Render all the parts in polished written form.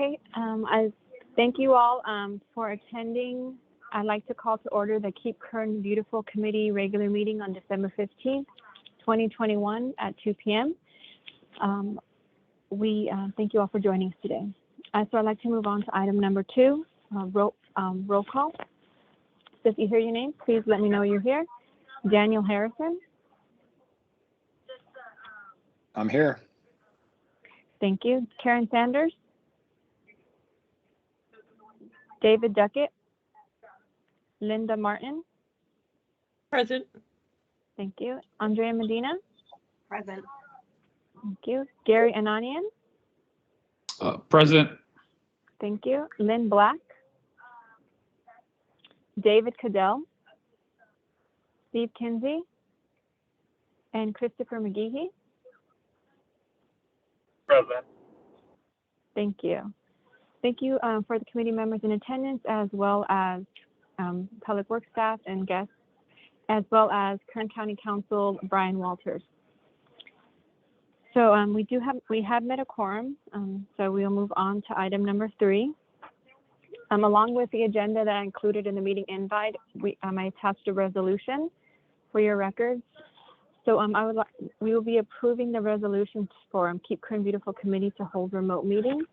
Okay, I thank you all for attending. I'd like to call to order the Keep Kern Beautiful Committee regular meeting on December 15th, 2021 at 2 p.m. We thank you all for joining us today. So I'd like to move on to item number 2, roll call. So if you hear your name, please let me know you're here. Daniel Harrison. I'm here. Thank you. Karen Sanders. David Duckett. Linda Martin. Present. Thank you. Andrea Medina. Present. Thank you. Gary Ananian. Present. Thank you. Lynn Black. David Cadell. Steve Kinsey. And Christopher McGehee. Present. Thank you. Thank you for the committee members in attendance, as well as public works staff and guests, as well as Kern County Council Brian Walters. So we have met a quorum, so we'll move on to item number 3. Along with the agenda that I included in the meeting invite, I attached a resolution for your records. So we will be approving the resolution for Keep Kern Beautiful Committee to hold remote meetings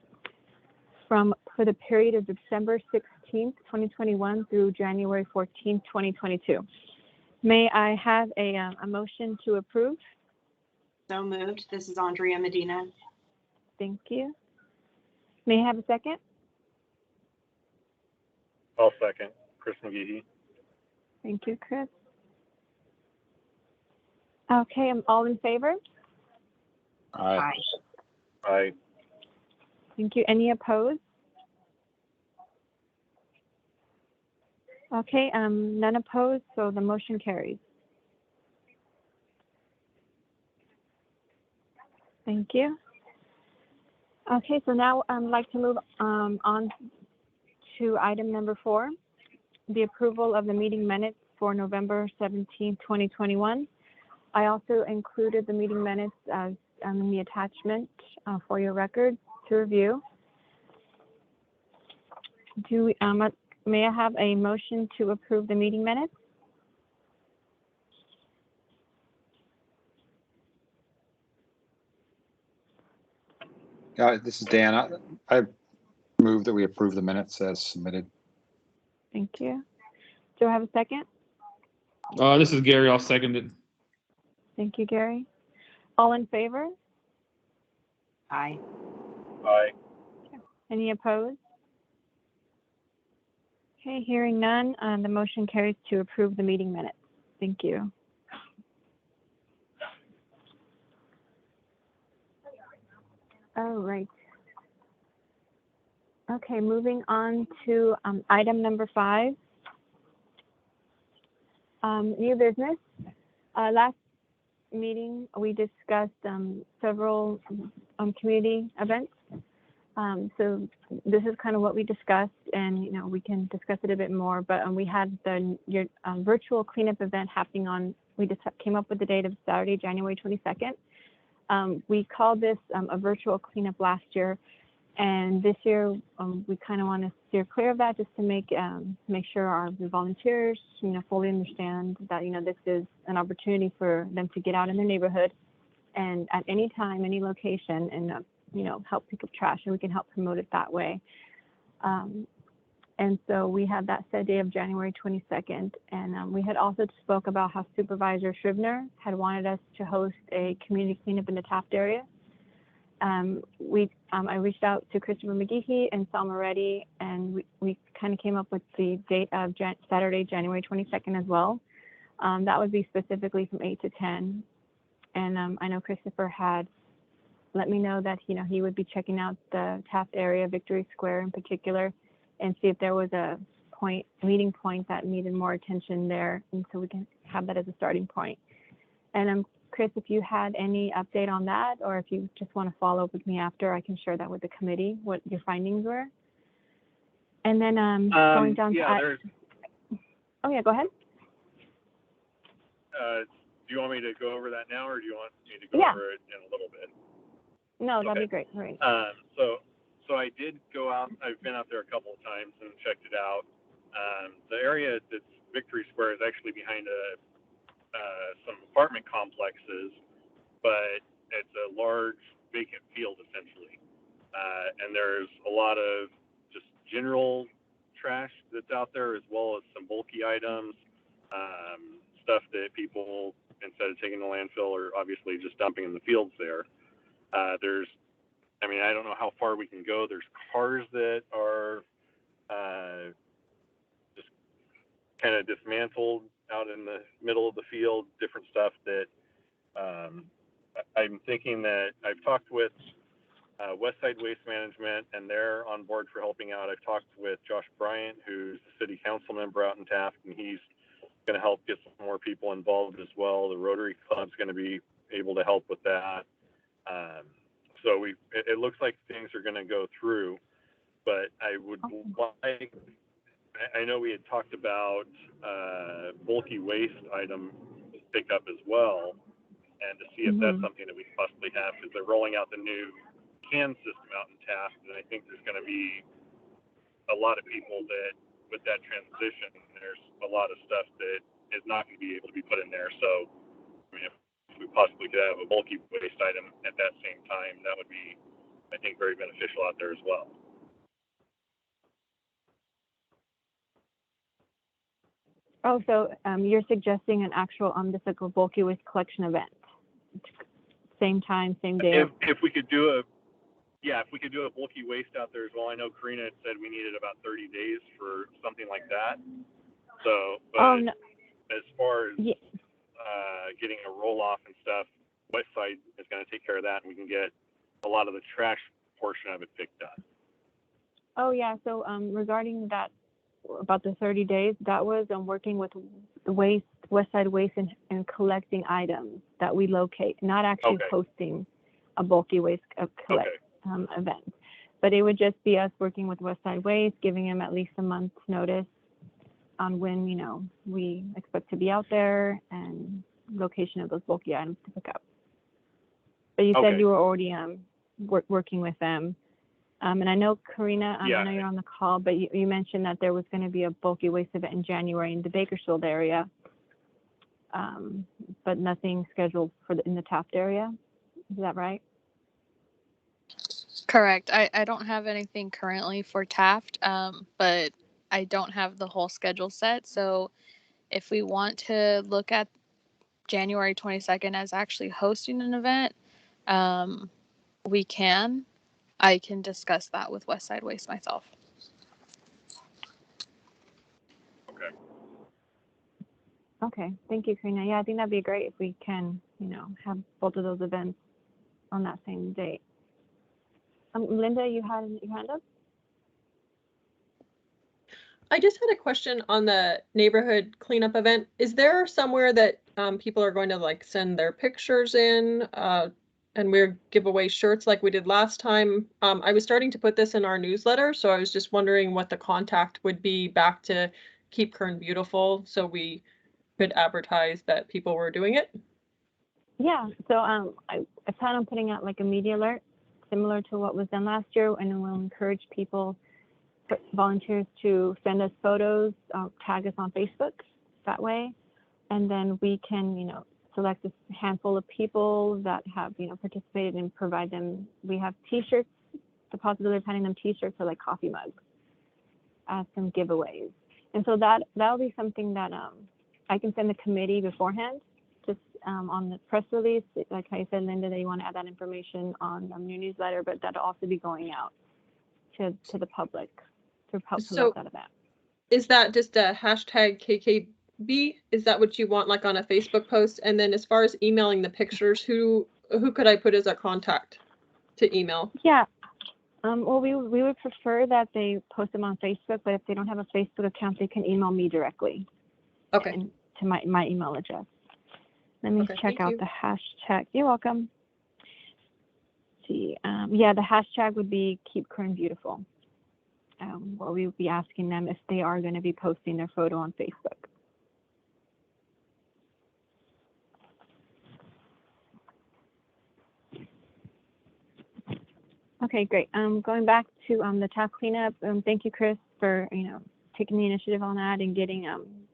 for the period of December 16th, 2021 through January 14th, 2022. May I have a motion to approve? So moved. This is Andrea Medina. Thank you. May I have a second? I'll second. Chris McGehee. Thank you, Chris. Okay, I'm all in favor? Aye. Aye. Thank you. Any opposed? Okay, none opposed, so the motion carries. Thank you. Okay, so now I'd like to move on to item number 4, the approval of the meeting minutes for November 17th, 2021. I also included the meeting minutes as in the attachment for your records to review. May I have a motion to approve the meeting minutes? This is Dan. I move that we approve the minutes as submitted. Thank you. Do I have a second? This is Gary. I'll second it. Thank you, Gary. All in favor? Aye. Aye. Any opposed? Okay, hearing none, the motion carries to approve the meeting minutes. Thank you. All right. Okay, moving on to item number 5. New business. Last meeting, we discussed several community events. So this is kind of what we discussed, and we can discuss it a bit more. But we had the virtual cleanup event happening on. We just came up with the date of Saturday, January 22nd. We called this a virtual cleanup last year, and this year we kind of want to steer clear of that, just to make sure our volunteers fully understand that this is an opportunity for them to get out in their neighborhood and at any time, any location, and help pick up trash, and we can help promote it that way. And so we had that set day of January 22nd, and we had also spoke about how Supervisor Scribner had wanted us to host a community cleanup in the Taft area. I reached out to Christopher McGehee and Salma Reddy, and we kind of came up with the date of Saturday, January 22nd as well. That would be specifically from 8 to 10. And I know Christopher had let me know that he would be checking out the Taft area, Victory Square in particular, and see if there was a meeting point that needed more attention there, and so we can have that as a starting point. And Chris, if you had any update on that, or if you just want to follow up with me after, I can share that with the committee, what your findings were. And then going down to oh yeah, go ahead. Do you want me to go over that now, or do you want me to go over it in a little bit? No, that'd Okay. be great. Great. So I did go out. I've been out there a couple of times and checked it out. The area that's Victory Square is actually behind some apartment complexes, but it's a large vacant field essentially. And there's a lot of just general trash that's out there, as well as some bulky items, stuff that people, instead of taking to landfill, are obviously just dumping in the fields there. I don't know how far we can go. There's cars that are just kind of dismantled out in the middle of the field, different stuff that I'm thinking that I've talked with Westside Waste Management, and they're on board for helping out. I've talked with Josh Bryant, who's the city council member out in Taft, and he's going to help get some more people involved as well. The Rotary Club's going to be able to help with that. So it looks like things are going to go through, but I would like, I know we had talked about bulky waste item pickup as well, and to see if that's something that we possibly have, because they're rolling out the new can system out in Taft, and I think there's going to be a lot of people that, with that transition, there's a lot of stuff that is not going to be able to be put in there. So, if we possibly could have a bulky waste item at that same time, that would be, I think, very beneficial out there as well. Oh, so you're suggesting an actual just like a bulky waste collection event, same time, same day. If we could do if we could do a bulky waste out there as well. I know Karina had said we needed about 30 days for something like that. So, but no. as far as getting a roll off and stuff, Westside is going to take care of that, and we can get a lot of the trash portion of it picked up. Oh yeah. So regarding that, about the 30 days, that was working with Westside Waste and collecting items that we locate, not actually hosting a bulky waste event. But it would just be us working with Westside Waste, giving them at least a month's notice on when, we expect to be out there and location of those bulky items to pick up. But you said you were already working with them. And I know, Karina, I know you're on the call, but you mentioned that there was going to be a bulky waste event in January in the Bakersfield area, but nothing scheduled in the Taft area. Is that right? Correct. I don't have anything currently for Taft, but I don't have the whole schedule set. So if we want to look at January 22nd as actually hosting an event, we can. I can discuss that with Westside Waste myself. Okay. Thank you, Karina. Yeah, I think that'd be great if we can, have both of those events on that same date. Linda, you had your hand up? I just had a question on the neighborhood cleanup event. Is there somewhere that people are going to send their pictures in and we'll give away shirts like we did last time? I was starting to put this in our newsletter, so I was just wondering what the contact would be back to Keep Kern Beautiful, so we could advertise that people were doing it. Yeah. So I plan on putting out a media alert similar to what was done last year, and we'll encourage people, volunteers, to send us photos, tag us on Facebook that way, and then we can, select a handful of people that have, participated and provide them. We have T-shirts, the possibility of handing them T-shirts or coffee mugs as some giveaways, and so that'll be something that I can send the committee beforehand, just on the press release, like I said, Linda, that you want to add that information on your newsletter, but that'll also be going out to the public to help promote that event. Is that just a hashtag KKB? Is that what you want, on a Facebook post? And then as far as emailing the pictures, who could I put as a contact to email? Yeah. Well, we would prefer that they post them on Facebook, but if they don't have a Facebook account, they can email me directly. Okay. And to my email address. Let me check out the hashtag. You're welcome. Let's see. The hashtag would be Keep Kern Beautiful. Where we would be asking them if they are going to be posting their photo on Facebook. Okay, great. Going back to the TAF cleanup, thank you, Chris, for taking the initiative on that and getting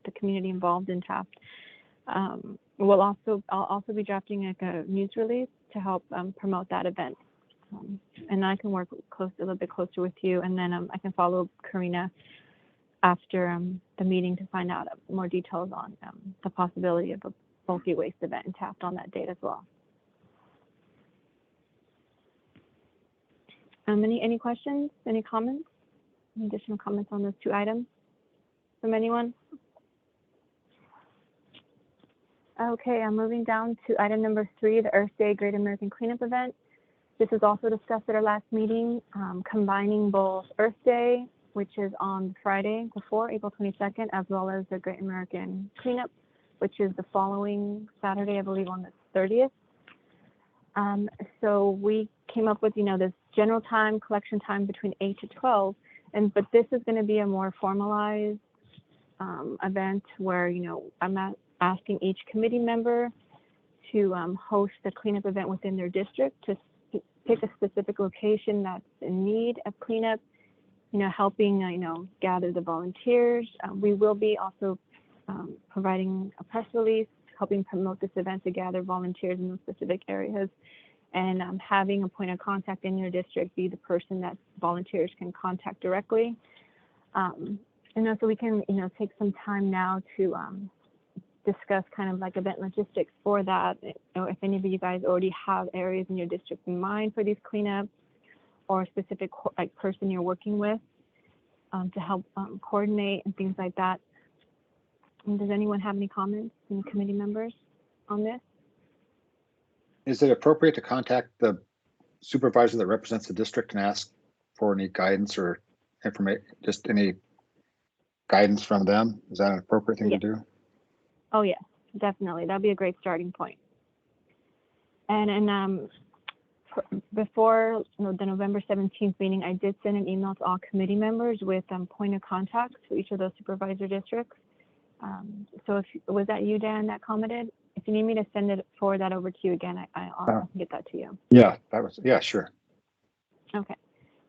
the community involved in TAF. I'll also be drafting like a news release to help promote that event, and I can work a little bit closer with you, and then I can follow Karina after the meeting to find out more details on the possibility of a bulky waste event in Taft on that date as well. Any questions? Any comments? Any additional comments on those two items from anyone? Okay, I'm moving down to item number 3, the Earth Day Great American Cleanup event. This was also discussed at our last meeting, combining both Earth Day, which is on Friday before April 22nd, as well as the Great American Cleanup, which is the following Saturday, I believe on the 30th. So we came up with, this general time, collection time between 8 to 12, but this is going to be a more formalized event where, I'm asking each committee member to host a cleanup event within their district, to pick a specific location that's in need of cleanup, helping, gather the volunteers. We will be also providing a press release, helping promote this event to gather volunteers in those specific areas, and having a point of contact in your district be the person that volunteers can contact directly. And so we can, take some time now to discuss kind of like event logistics for that. If any of you guys already have areas in your district in mind for these cleanups, or a specific person you're working with to help coordinate and things like that. And does anyone have any comments from the committee members on this? Is it appropriate to contact the supervisor that represents the district and ask for any guidance or information, just any guidance from them? Is that an appropriate thing to do? Oh, yes, definitely. That'd be a great starting point. And before the November 17th meeting, I did send an email to all committee members with point of contacts for each of those supervisor districts. So was that you, Dan, that commented? If you need me to forward that over to you again, I'll get that to you. Yeah, sure. Okay.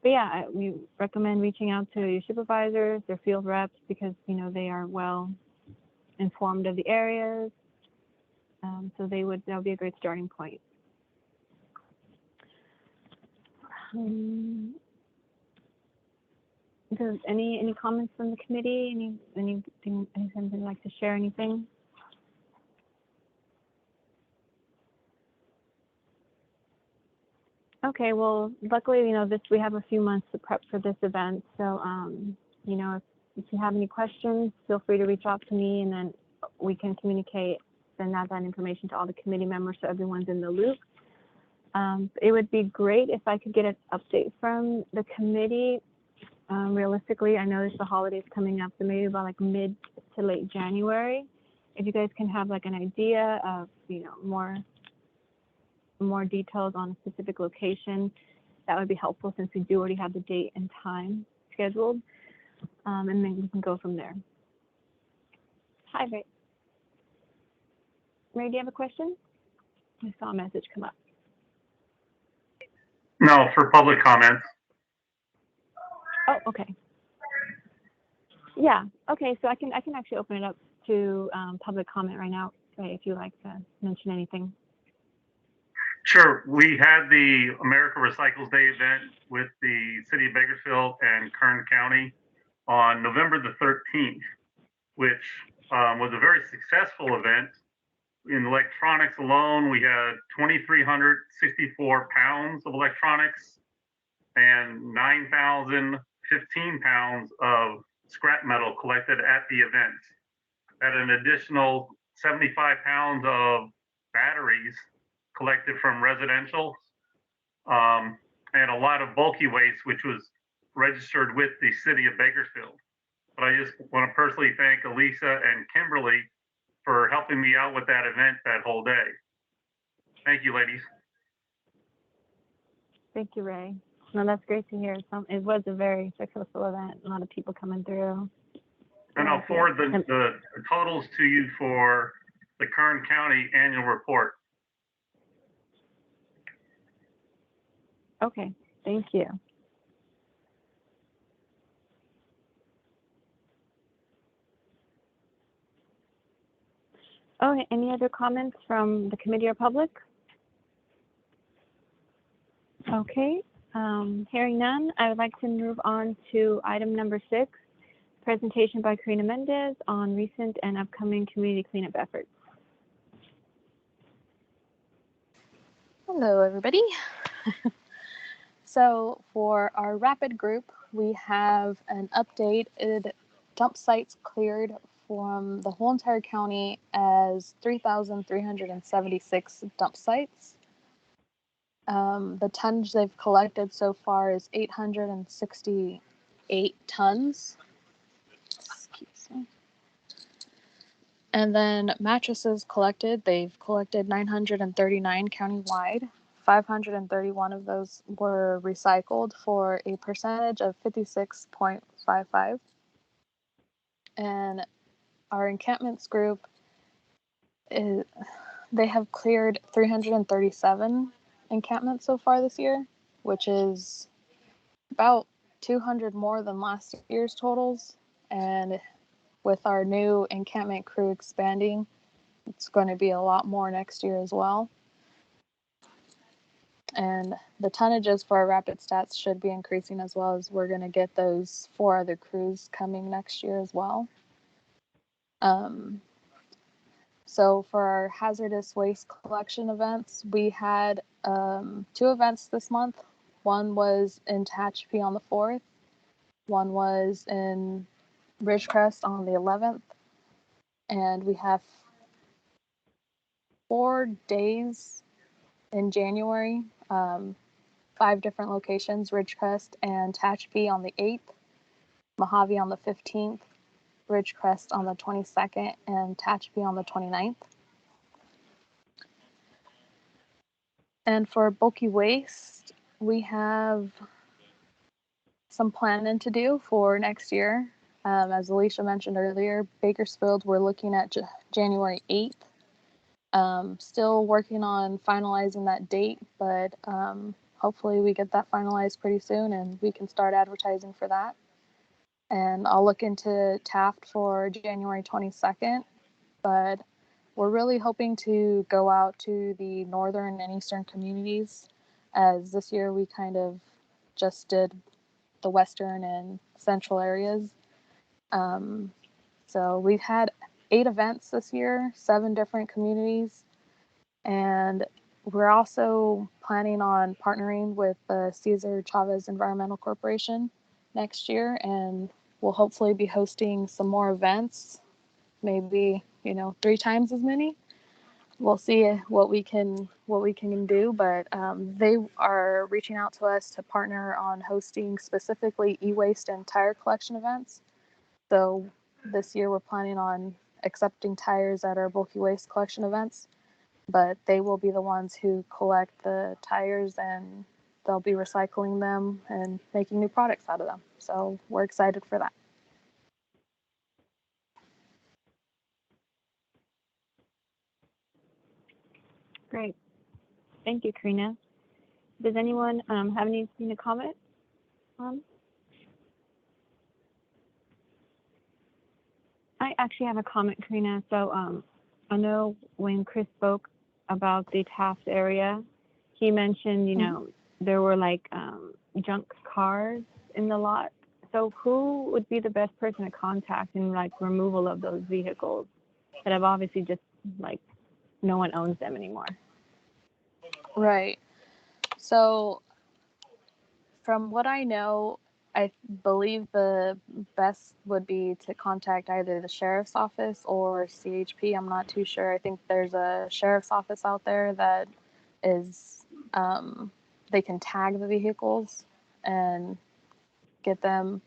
But yeah, we recommend reaching out to your supervisors, their field reps, because, they are well informed of the areas. So that would be a great starting point. Does any comments from the committee? Anything you'd like to share? Anything? Okay. Well, luckily, we have a few months to prep for this event. So, if you have any questions, feel free to reach out to me, and then we can communicate, send out that information to all the committee members so everyone's in the loop. It would be great if I could get an update from the committee. Realistically, I know the holidays coming up, so maybe about like mid to late January. If you guys can have like an idea of, more details on a specific location, that would be helpful since we do already have the date and time scheduled. And then we can go from there. Hi, Ray. Ray, do you have a question? I saw a message come up. No, for public comments. Oh, okay. Yeah, okay, so I can actually open it up to public comment right now, Ray, if you'd like to mention anything. Sure. We had the America Recycles Day event with the City of Bakersfield and Kern County on November the 13th, which was a very successful event. In electronics alone, we had 2,364 pounds of electronics and 9,015 pounds of scrap metal collected at the event. At an additional 75 pounds of batteries collected from residential, and a lot of bulky waste, which was registered with the City of Bakersfield. But I just want to personally thank Elisa and Kimberly for helping me out with that event that whole day. Thank you, ladies. Thank you, Ray. No, that's great to hear. It was a very successful event. A lot of people coming through. And I'll forward the totals to you for the Kern County annual report. Okay, thank you. Okay, any other comments from the committee or public? Okay, hearing none, I would like to move on to item number 6, presentation by Karina Mendez on recent and upcoming community cleanup efforts. Hello, everybody. So for our rapid group, we have an updated dump sites cleared from the whole entire county as 3,376 dump sites. The tonnage they've collected so far is 868 tons. Excuse me. And then mattresses collected, they've collected 939 countywide. 531 of those were recycled for a percentage of 56.55. And our encampments group, they have cleared 337 encampments so far this year, which is about 200 more than last year's totals. And with our new encampment crew expanding, it's going to be a lot more next year as well. And the tonnages for our rapid stats should be increasing as well, as we're going to get those 4 other crews coming next year as well. So for our hazardous waste collection events, we had 2 events this month. One was in Tehachapi on the 4th. One was in Ridgecrest on the 11th. And we have 4 days in January, 5 different locations: Ridgecrest and Tehachapi on the 8th, Mojave on the 15th, Ridgecrest on the 22nd, and Tehachapi on the 29th. And for bulky waste, we have some planning to do for next year. As Alicia mentioned earlier, Bakersfield, we're looking at January 8th. Still working on finalizing that date, but hopefully we get that finalized pretty soon and we can start advertising for that. And I'll look into Taft for January 22nd, but we're really hoping to go out to the northern and eastern communities, as this year we kind of just did the western and central areas. So we've had 8 events this year, 7 different communities, and we're also planning on partnering with the Cesar Chavez Environmental Corporation next year, and we'll hopefully be hosting some more events, maybe 3 times as many. We'll see what we can do, but they are reaching out to us to partner on hosting specifically e-waste and tire collection events. So this year we're planning on accepting tires at our bulky waste collection events, but they will be the ones who collect the tires and they'll be recycling them and making new products out of them. So we're excited for that. Great. Thank you, Karina. Does anyone have anything to comment on? I actually have a comment, Karina. So I know when Chris spoke about the Taft area, he mentioned, there were like junk cars in the lot. So who would be the best person to contact in like removal of those vehicles that have obviously just like no one owns them anymore? Right. So from what I know, I believe the best would be to contact either the sheriff's office or CHP. I'm not too sure. I think there's a sheriff's office out there that is, they can tag the vehicles and get them.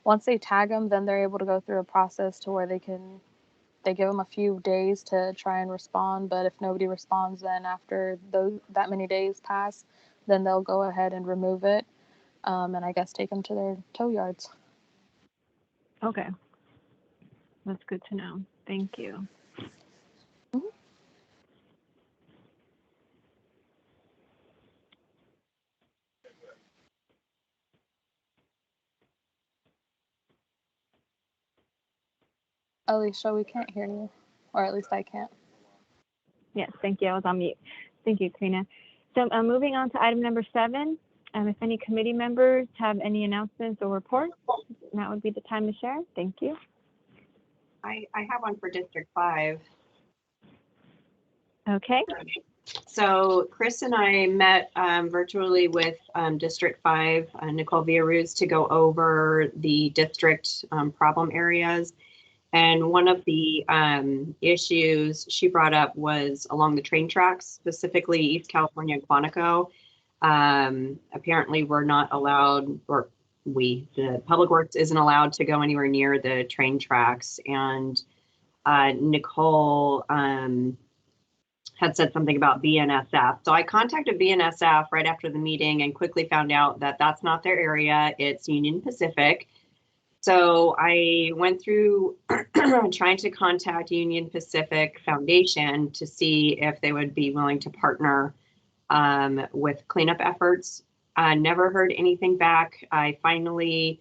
Once they tag them, then they're able to go through a process to where they give them a few days to try and respond. But if nobody responds, then after that many days pass, then they'll go ahead and remove it. And I guess take them to their tow yards. Okay. That's good to know. Thank you. Mm-hmm. Alicia, we can't hear you. Or at least I can't. Yes, thank you. I was on mute. Thank you, Karina. So moving on to item number 7, if any committee members have any announcements or reports, that would be the time to share. Thank you. I have one for District 5. Okay. So Chris and I met virtually with District 5, Nicole Villaruz, to go over the district problem areas. And one of the issues she brought up was along the train tracks, specifically East California and Quantico. Apparently we're not allowed, or the Public Works isn't allowed to go anywhere near the train tracks. And Nicole had said something about BNSF. So I contacted BNSF right after the meeting and quickly found out that that's not their area. It's Union Pacific. So I went through trying to contact Union Pacific Foundation to see if they would be willing to partner with cleanup efforts. Never heard anything back. I finally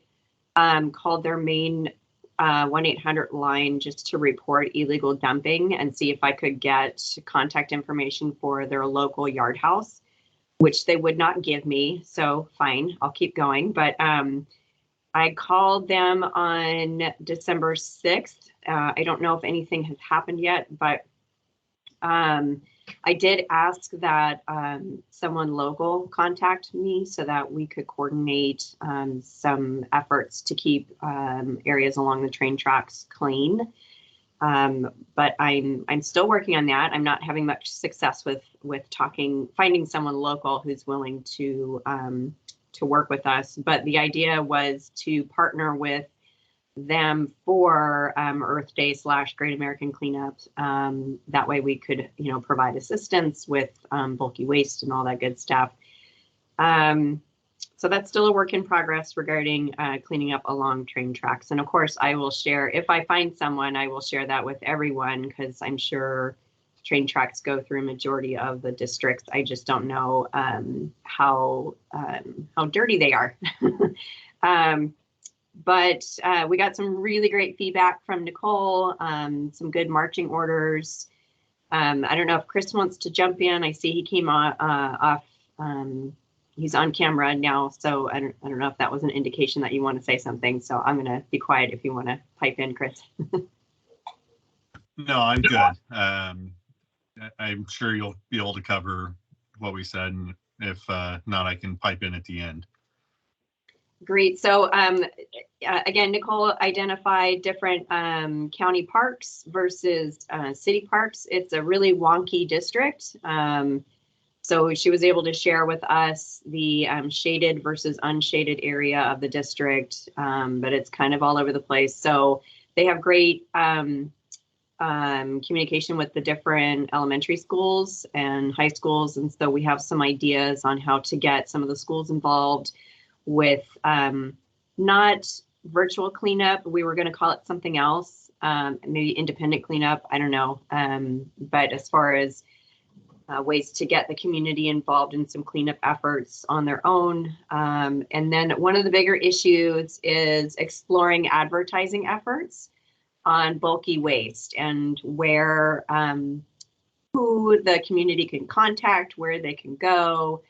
called their main 1-800 line just to report illegal dumping and see if I could get contact information for their local yard house, which they would not give me. So fine, I'll keep going. But I called them on December 6th. I don't know if anything has happened yet, but I did ask that someone local contact me so that we could coordinate some efforts to keep areas along the train tracks clean. But I'm still working on that. I'm not having much success with finding someone local who's willing to work with us. But the idea was to partner with them for Earth Day / Great American Cleanup. That way we could, provide assistance with bulky waste and all that good stuff. So that's still a work in progress regarding cleaning up along train tracks. And of course, I will share, if I find someone, I will share that with everyone, because I'm sure train tracks go through a majority of the districts. I just don't know how dirty they are. But we got some really great feedback from Nicole, some good marching orders. I don't know if Chris wants to jump in. I see he came off. He's on camera now, so I don't know if that was an indication that you want to say something. So I'm going to be quiet if you want to pipe in, Chris. No, I'm good. I'm sure you'll be able to cover what we said, and if not, I can pipe in at the end. Great. So again, Nicole identified different county parks versus city parks. It's a really wonky district. So she was able to share with us the shaded versus unshaded area of the district, but it's kind of all over the place. So they have great communication with the different elementary schools and high schools. And so we have some ideas on how to get some of the schools involved with not virtual cleanup. We were going to call it something else, maybe independent cleanup. I don't know. But as far as ways to get the community involved in some cleanup efforts on their own. And then one of the bigger issues is exploring advertising efforts on bulky waste and where, who the community can contact, where they can go,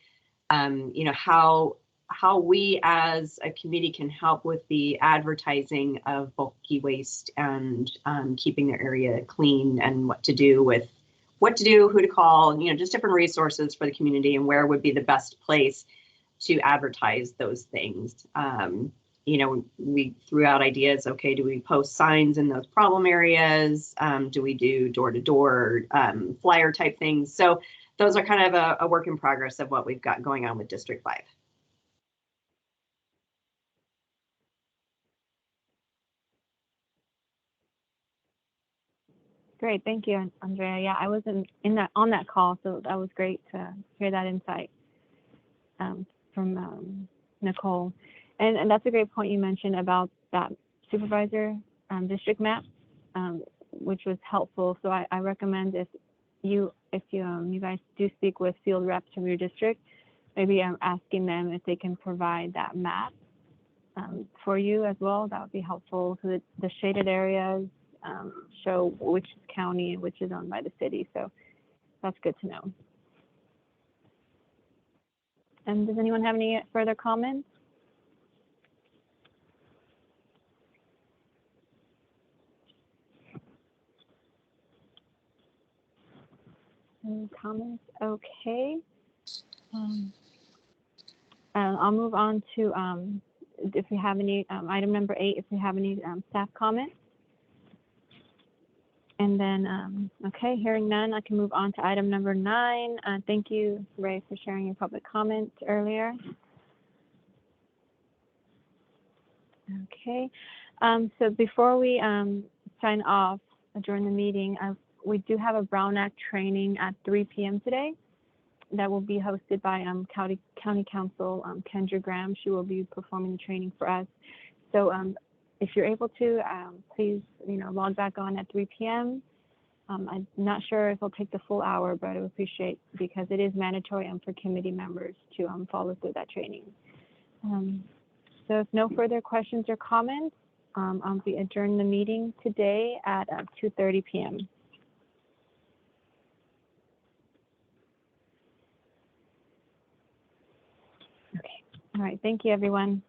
how we as a committee can help with the advertising of bulky waste and keeping their area clean, and what to do, who to call, just different resources for the community and where would be the best place to advertise those things. We threw out ideas. Okay, do we post signs in those problem areas? Do we do door-to-door flyer type things? So those are kind of a work in progress of what we've got going on with District 5. Great, thank you, Andrea. Yeah, I wasn't on that call, so that was great to hear that insight from Nicole. And that's a great point you mentioned about that supervisor district map, which was helpful. So I recommend if you guys do speak with field reps from your district, maybe asking them if they can provide that map for you as well. That would be helpful. So the shaded areas show which is county and which is owned by the city. So that's good to know. And does anyone have any further comments? Any comments? Okay. I'll move on to if we have any item number 8. If we have any staff comments, and then okay, hearing none, I can move on to item number 9. Thank you, Ray, for sharing your public comments earlier. Okay. So before we sign off during the meeting, we do have a Brown Act training at 3 p.m. today that will be hosted by County Counsel Kendra Graham. She will be performing the training for us. So if you're able to, please log back on at 3 p.m. I'm not sure if it'll take the full hour, but I would appreciate, because it is mandatory for committee members to follow through that training. So if no further questions or comments, I'll be adjourning the meeting today at 2:30 p.m. Okay. All right. Thank you, everyone.